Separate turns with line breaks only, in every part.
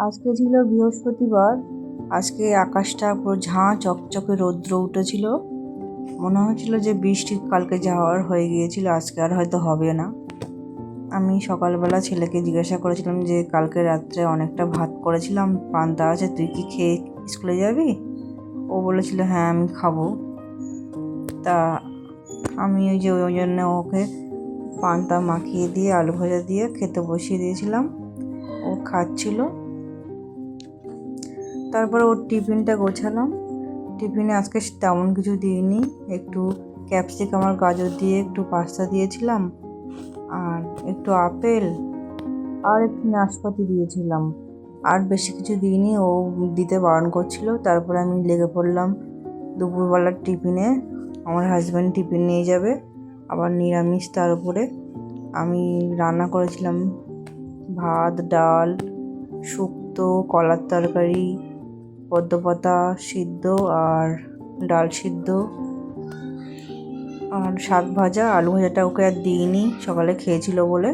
আজকে ছিল বৃহস্পতিবার। আজকে আকাশটা পুরো ঝাঁ চকচকে রৌদ্র উঠেছিল। মনে হচ্ছিল যে বৃষ্টি কালকে যাওয়ার হয়ে গিয়েছিল, আজকে আর হয়তো হবে না। আমি সকালবেলা ছেলেকে জিজ্ঞাসা করেছিলাম যে কালকে রাত্রে অনেকটা ভাত করেছিলাম, পান্তা আছে, তুই কি খেয়ে স্কুলে যাবি? ও বলেছিল হ্যাঁ আমি খাবো। তা আমি ওই জন্য ওকে পান্তা মাখিয়ে দিয়ে আলু ভাজা দিয়ে খেতে বসিয়ে দিয়েছিলাম। ও খাচ্ছিল। তারপরে ওর টিফিনটা গোছালাম। টিফিনে আজকে তেমন কিছু দিইনি, একটু ক্যাপসিকাম আর গাজর দিয়ে একটু পাস্তা দিয়েছিলাম, আর একটু আপেল আর একটু নাশপাতি দিয়েছিলাম। আর বেশি কিছু দিইনি, ও দিতে বারণ করছিল। তারপরে আমি লেগে পড়লাম দুপুরবেলার টিফিনে। আমার হাজব্যান্ড টিফিন নিয়ে যাবে, আবার নিরামিষ। তার উপরে আমি রান্না করেছিলাম ভাত, ডাল, শুক্তো, কলার তরকারি, পদ্মপাতা সিদ্ধ আর ডাল সিদ্ধ আর শাক ভাজা। আলু ভাজাটা ওকে আর দিইনি, সকালে খেয়েছিল বলে।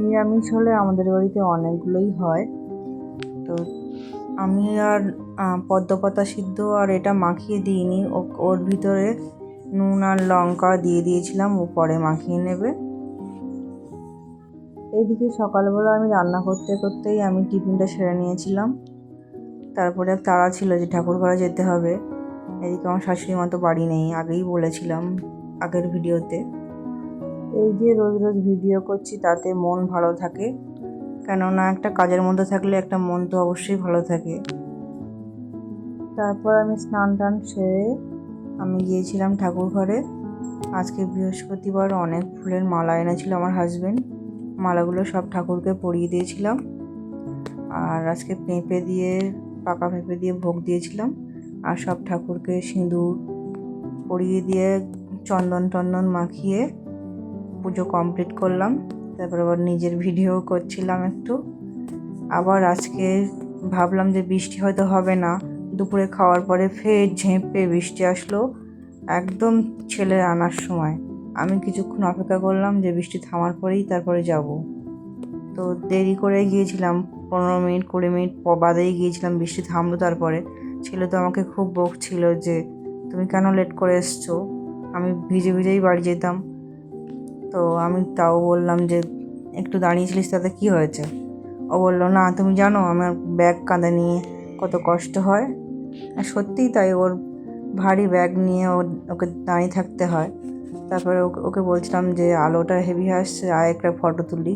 নিরামিষ হলে আমাদের বাড়িতে অনেকগুলোই হয়। তো আমি আর পদ্মপাতা সিদ্ধ আর এটা মাখিয়ে দিইনি, ওর ভিতরে নুন আর লঙ্কা দিয়ে দিয়েছিলাম, ও পরে মাখিয়ে নেবে। এইদিকে সকালবেলা আমি রান্না করতে করতেই আমি টিফিনটা সেরে নিয়েছিলাম। তারপরে তাড়া ছিল যে ঠাকুর ঘরে যেতে হবে। এদিকে আমার শাশুড়ি মা তো বাড়ি নেই, আগেই বলেছিলাম আগের ভিডিওতে। এই যে রোজ রোজ ভিডিও করছি তাতে মন ভালো থাকে, কেননা একটা কাজের মধ্যে থাকলে একটা মন তো অবশ্যই ভালো থাকে। তারপর আমি স্নান টান সেরে আমি গিয়েছিলাম ঠাকুর ঘরে। আজকে বৃহস্পতিবার, অনেক ফুলের মালা এনেছিল আমার হাজবেন্ড। মালাগুলো সব ঠাকুরকে পরিয়ে দিয়েছিলাম। আর আজকে পাকা পেঁপে দিয়ে ভোগ দিয়েছিলাম। আর সব ঠাকুরকে সিঁদুর পরিয়ে দিয়ে চন্দন মাখিয়ে পুজো কমপ্লিট করলাম। তারপর আবার নিজের ভিডিও করছিলাম একটু। আবার আজকে ভাবলাম যে বৃষ্টি হয়তো হবে না, দুপুরে খাওয়ার পরে ফের ঝেঁপে বৃষ্টি আসলো একদম ছেলের আনার সময়। আমি কিছুক্ষণ অপেক্ষা করলাম যে বৃষ্টি থামার পরেই তারপরে যাব। তো দেরি করে গিয়েছিলাম, 15 মিনিট 20 মিনিট বাদেই গিয়েছিলাম, বৃষ্টি থামলো। তারপরে ছেলে তো আমাকে খুব বকছিল যে তুমি কেন লেট করে এসছো, আমি ভিজেই বাড়ি যেতাম। তো আমি তাও বললাম যে একটু দাঁড়িয়েছিলিস তাতে কি হয়েছে? ও বললো না তুমি জানো আমার ব্যাগ কাঁধে নিয়ে কত কষ্ট হয়। আর সত্যিই তাই, ওর ভারী ব্যাগ নিয়ে ওকে দাঁড়িয়ে থাকতে হয়। তারপরে ওকে বলছিলাম যে আলোটা হেভি আসছে, আয় একটা ফটো তুলি।